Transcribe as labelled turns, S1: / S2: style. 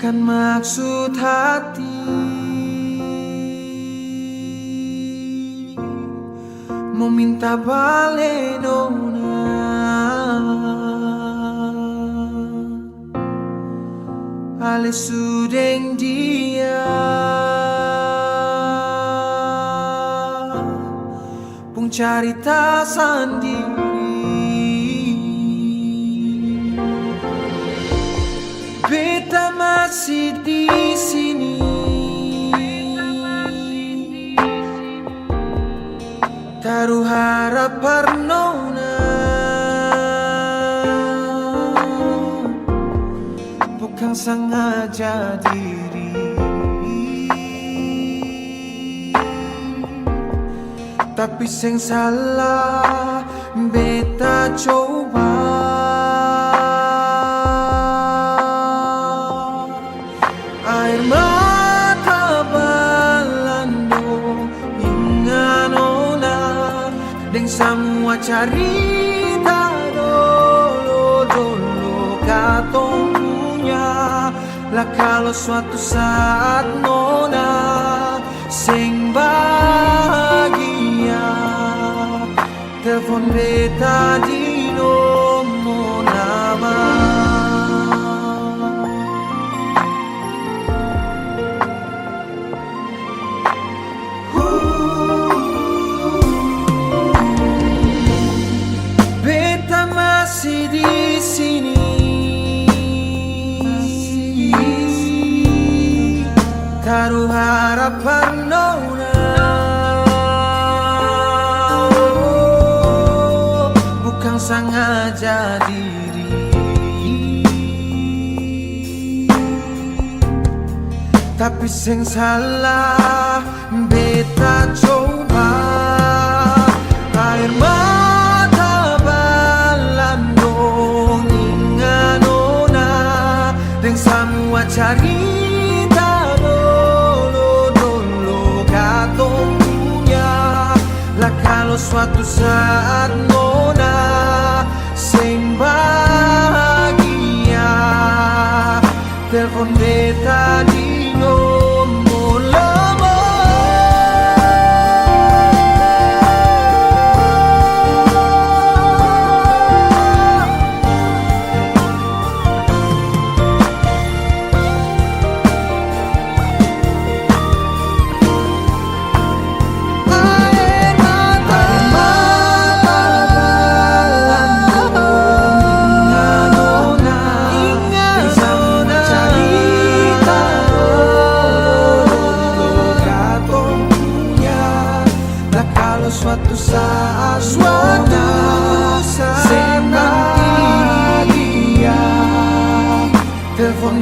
S1: Bukan maksud hati meminta bale nona, ale sudeng dia pung carita sendiri. Beta masih di sini, taruh harap nona, bukan sengaja diri, tapi sing salah beta coba. Air mata balando inga nona, deng semua cerita dolo katong punya. Lah kalau suatu saat nona sing bahagia, telepon beta di nomor nama. Beta masih di sini, taruh harapan nona, bukan sengaja diri, tapi sing salah beta coba. Air mata balandong inga nona, deng semua cerita dolo katong punya. Lah kalau suatu saat nona sing bahagia, telepon beta di nomor lama. Suatu saat sing bahagia, telepon